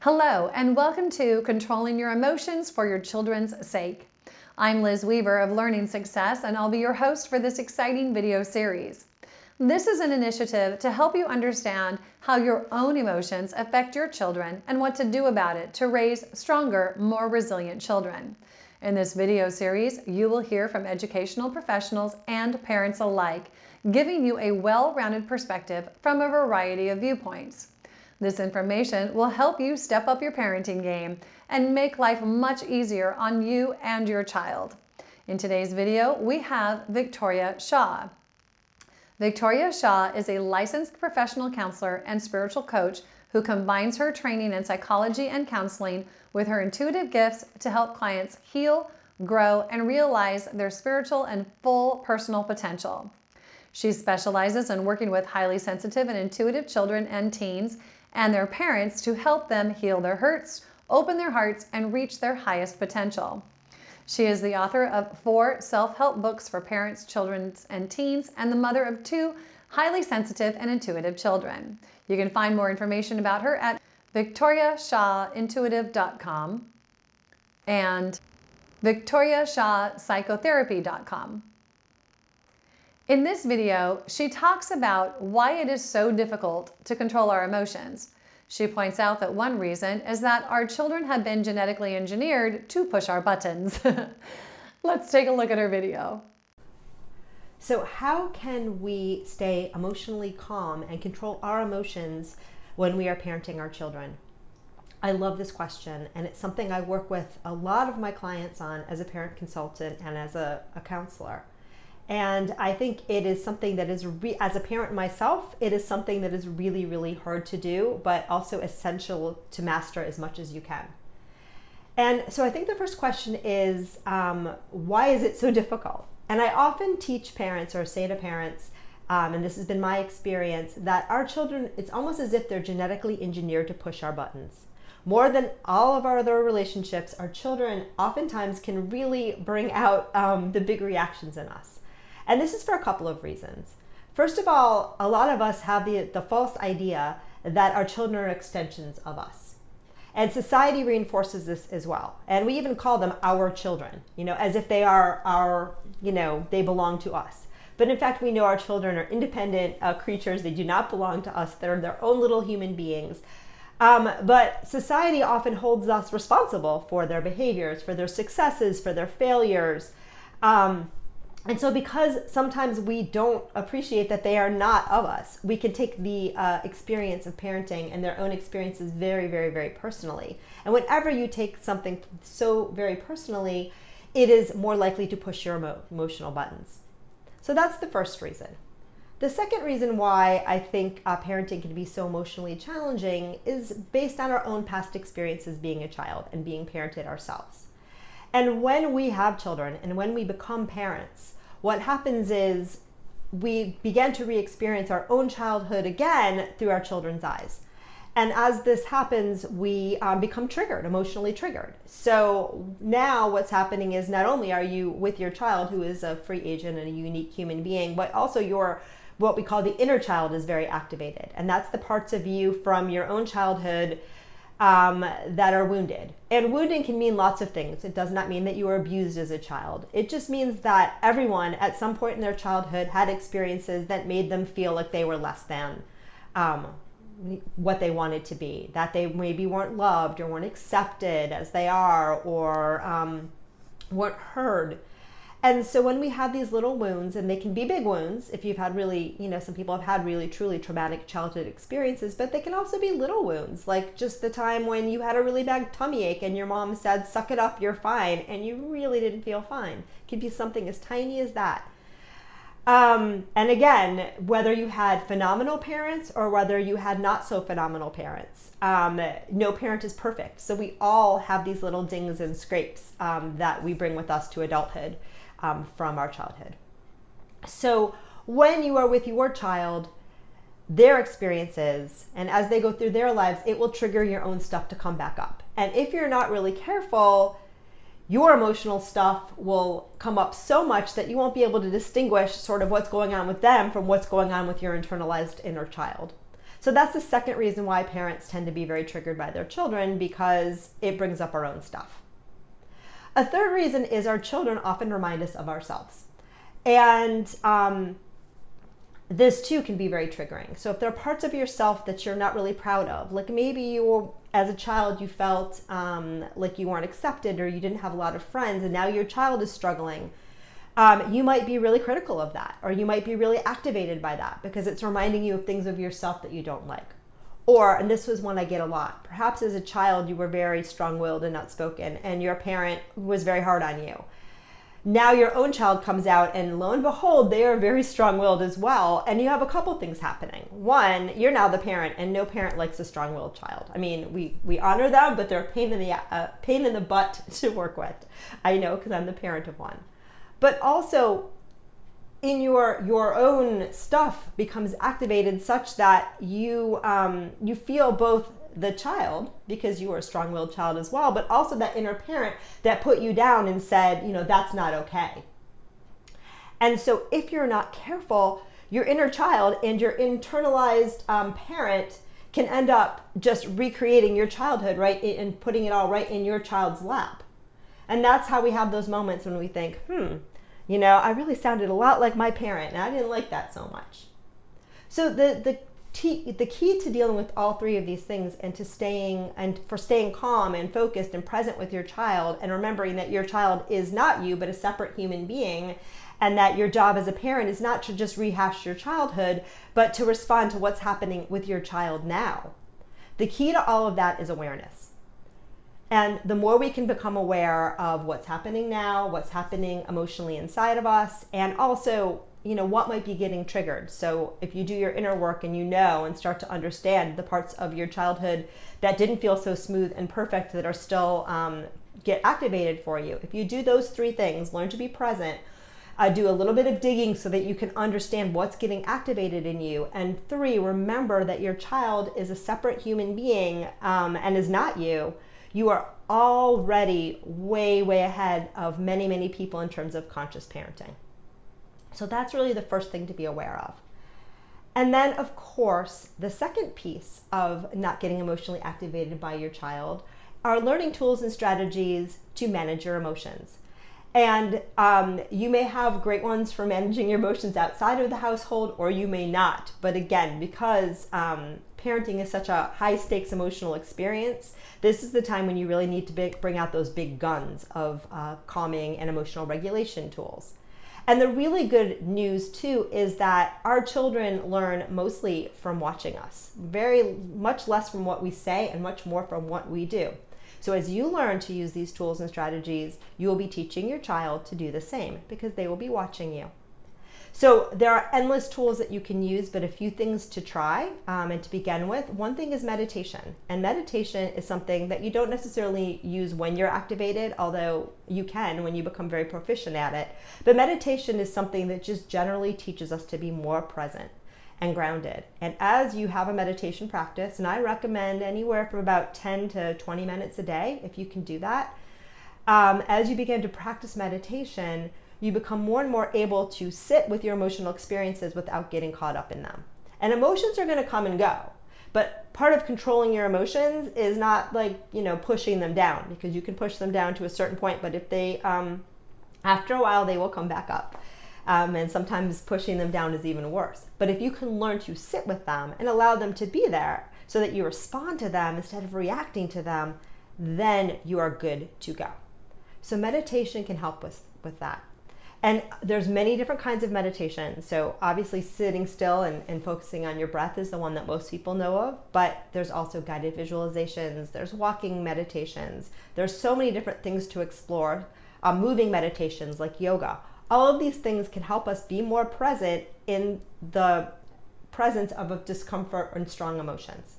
Hello, and welcome to Controlling Your Emotions for Your Children's Sake. I'm Liz Weaver of Learning Success, and I'll be your host for this exciting video series. This is an initiative to help you understand how your own emotions affect your children and what to do about it to raise stronger, more resilient children. In this video series, you will hear from educational professionals and parents alike, giving you a well-rounded perspective from a variety of viewpoints. This information will help you step up your parenting game and make life much easier on you and your child. In today's video, we have Victoria Shaw. Victoria Shaw is a licensed professional counselor and spiritual coach who combines her training in psychology and counseling with her intuitive gifts to help clients heal, grow, and realize their spiritual and full personal potential. She specializes in working with highly sensitive and intuitive children and teens and their parents to help them heal their hurts, open their hearts, and reach their highest potential. She is the author of 4 self-help books for parents, children, and teens, and the mother of 2 highly sensitive and intuitive children. You can find more information about her at victoriashawintuitive.com and victoriashawpsychotherapy.com. In this video, she talks about why it is so difficult to control our emotions. She points out that one reason is that our children have been genetically engineered to push our buttons. Let's take a look at her video. So how can we stay emotionally calm and control our emotions when we are parenting our children? I love this question, and it's something I work with a lot of my clients on as a parent consultant and as a counselor. And I think it is something that is, as a parent myself, it is something that is really, really hard to do, but also essential to master as much as you can. And so I think the first question is, why is it so difficult? And I often teach parents or say to parents, and this has been my experience, that our children, it's almost as if they're genetically engineered to push our buttons. More than all of our other relationships, our children oftentimes can really bring out the big reactions in us. And this is for a couple of reasons. First of all, a lot of us have the false idea that our children are extensions of us. And society reinforces this as well. And we even call them our children, as if they are our, they belong to us. But in fact, we know our children are independent creatures. They do not belong to us. They're their own little human beings. But society often holds us responsible for their behaviors, for their successes, for their failures. And so because sometimes we don't appreciate that they are not of us, we can take the experience of parenting and their own experiences very, very, very personally. And whenever you take something so very personally, it is more likely to push your emotional buttons. So that's the first reason. The second reason why I think parenting can be so emotionally challenging is based on our own past experiences being a child and being parented ourselves. And when we have children and when we become parents, what happens is we begin to re-experience our own childhood again through our children's eyes. And as this happens, we become triggered, emotionally triggered. So now what's happening is not only are you with your child, who is a free agent and a unique human being, but also your what we call the inner child is very activated. And that's the parts of you from your own childhood that are wounded. And wounding can mean lots of things. It does not mean that you were abused as a child. It just means that everyone at some point in their childhood had experiences that made them feel like they were less than what they wanted to be, that they maybe weren't loved or weren't accepted as they are, or weren't heard. And so when we have these little wounds, and they can be big wounds if you've had really, some people have had really, truly traumatic childhood experiences, but they can also be little wounds, like just the time when you had a really bad tummy ache and your mom said, suck it up, you're fine, and you really didn't feel fine. It could be something as tiny as that. And again, whether you had phenomenal parents or whether you had not so phenomenal parents, no parent is perfect. So we all have these little dings and scrapes that we bring with us to adulthood. From our childhood. So when you are with your child, their experiences, and as they go through their lives, it will trigger your own stuff to come back up. And if you're not really careful, your emotional stuff will come up so much that you won't be able to distinguish sort of what's going on with them from what's going on with your internalized inner child. So that's the second reason why parents tend to be very triggered by their children, because it brings up our own stuff. A third reason is our children often remind us of ourselves. And this too can be very triggering. So if there are parts of yourself that you're not really proud of, like maybe you, as a child, you felt like you weren't accepted or you didn't have a lot of friends, and now your child is struggling, you might be really critical of that, or you might be really activated by that because it's reminding you of things of yourself that you don't like. Or, and this was one I get a lot, perhaps as a child you were very strong-willed and outspoken, and your parent was very hard on you. Now your own child comes out, and lo and behold, they are very strong-willed as well, and you have a couple things happening. One, you're now the parent, and no parent likes a strong-willed child. I mean, we honor them, but they're a pain in the butt to work with. I know, because I'm the parent of one. But also, in your own stuff becomes activated such that you feel both the child, because you are a strong-willed child as well, but also that inner parent that put you down and said, that's not okay. And so if you're not careful, your inner child and your internalized parent can end up just recreating your childhood, right, and putting it all right in your child's lap. And that's how we have those moments when we think, I really sounded a lot like my parent, and I didn't like that so much. So the key to dealing with all three of these things and for staying calm and focused and present with your child, and remembering that your child is not you, but a separate human being, and that your job as a parent is not to just rehash your childhood, but to respond to what's happening with your child now. The key to all of that is awareness. And the more we can become aware of what's happening now, what's happening emotionally inside of us, and also, what might be getting triggered. So if you do your inner work and and start to understand the parts of your childhood that didn't feel so smooth and perfect that are still get activated for you. If you do those three things, learn to be present, do a little bit of digging so that you can understand what's getting activated in you. And 3, remember that your child is a separate human being and is not you. You are already way, way ahead of many, many people in terms of conscious parenting. So that's really the first thing to be aware of. And then, of course, the second piece of not getting emotionally activated by your child are learning tools and strategies to manage your emotions. And you may have great ones for managing your emotions outside of the household, or you may not. But again, because parenting is such a high stakes emotional experience, this is the time when you really need to bring out those big guns of calming and emotional regulation tools. And the really good news too is that our children learn mostly from watching us, very much less from what we say and much more from what we do. So as you learn to use these tools and strategies, you will be teaching your child to do the same because they will be watching you. So there are endless tools that you can use, but a few things to try and to begin with. One thing is meditation. And meditation is something that you don't necessarily use when you're activated, although you can when you become very proficient at it. But meditation is something that just generally teaches us to be more present and grounded. And as you have a meditation practice, and I recommend anywhere from about 10 to 20 minutes a day, if you can do that, as you begin to practice meditation, you become more and more able to sit with your emotional experiences without getting caught up in them. And emotions are going to come and go. But part of controlling your emotions is not like, pushing them down, because you can push them down to a certain point, but if they, after a while, they will come back up. And sometimes pushing them down is even worse. But if you can learn to sit with them and allow them to be there so that you respond to them instead of reacting to them, then you are good to go. So meditation can help with that. And there's many different kinds of meditation. So obviously sitting still and focusing on your breath is the one that most people know of, but there's also guided visualizations, there's walking meditations, there's so many different things to explore, moving meditations like yoga. All of these things can help us be more present in the presence of a discomfort and strong emotions.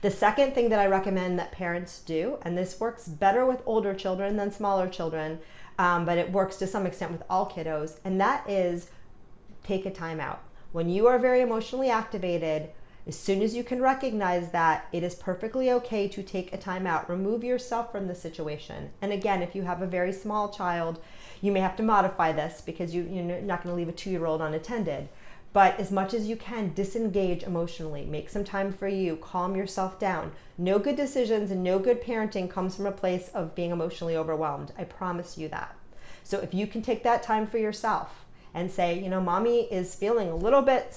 The second thing that I recommend that parents do, and this works better with older children than smaller children, but it works to some extent with all kiddos, and that is take a time out. When you are very emotionally activated, as soon as you can recognize that, it is perfectly okay to take a time out. Remove yourself from the situation. And again, if you have a very small child, you may have to modify this because you're not going to leave a 2-year-old unattended. But as much as you can, disengage emotionally. Make some time for you. Calm yourself down. No good decisions and no good parenting comes from a place of being emotionally overwhelmed. I promise you that. So if you can take that time for yourself and say, you know, mommy is feeling a little bit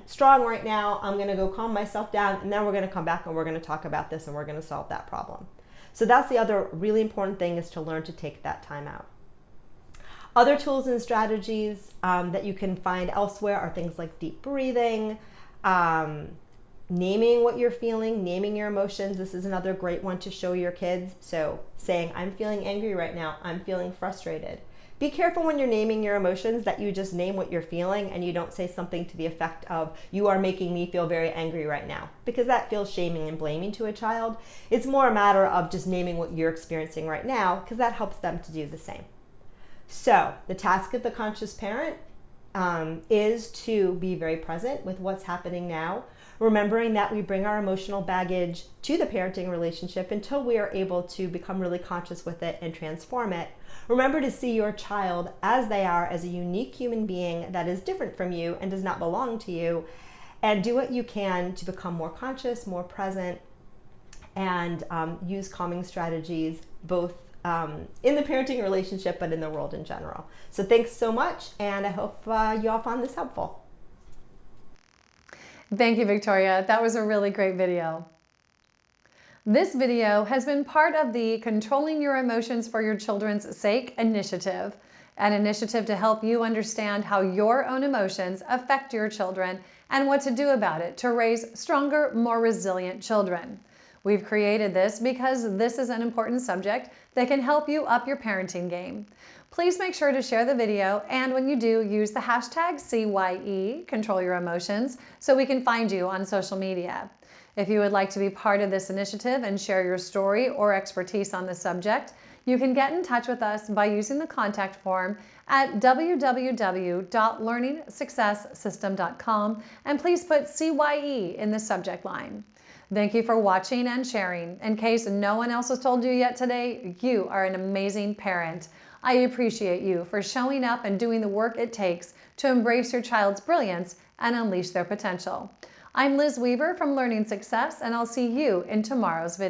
strong right now. I'm going to go calm myself down, and then we're going to come back and we're going to talk about this and we're going to solve that problem. So that's the other really important thing, is to learn to take that time out. Other tools and strategies that you can find elsewhere are things like deep breathing, naming what you're feeling, naming your emotions. This is another great one to show your kids. So saying, I'm feeling angry right now, I'm feeling frustrated. Be careful when you're naming your emotions that you just name what you're feeling and you don't say something to the effect of, you are making me feel very angry right now, because that feels shaming and blaming to a child. It's more a matter of just naming what you're experiencing right now, because that helps them to do the same. So the task of the conscious parent is to be very present with what's happening now, remembering that we bring our emotional baggage to the parenting relationship until we are able to become really conscious with it and transform it. Remember to see your child as they are, as a unique human being that is different from you and does not belong to you, and do what you can to become more conscious, more present, and use calming strategies both in the parenting relationship, but in the world in general. So thanks so much, and I hope you all found this helpful. Thank you, Victoria. That was a really great video. This video has been part of the Controlling Your Emotions for Your Children's Sake initiative, an initiative to help you understand how your own emotions affect your children and what to do about it to raise stronger, more resilient children. We've created this because this is an important subject that can help you up your parenting game. Please make sure to share the video, and when you do, use the hashtag CYE, Control Your Emotions, so we can find you on social media. If you would like to be part of this initiative and share your story or expertise on the subject, you can get in touch with us by using the contact form at www.learningsuccesssystem.com, and please put CYE in the subject line. Thank you for watching and sharing. In case no one else has told you yet today, you are an amazing parent. I appreciate you for showing up and doing the work it takes to embrace your child's brilliance and unleash their potential. I'm Liz Weaver from Learning Success, and I'll see you in tomorrow's video.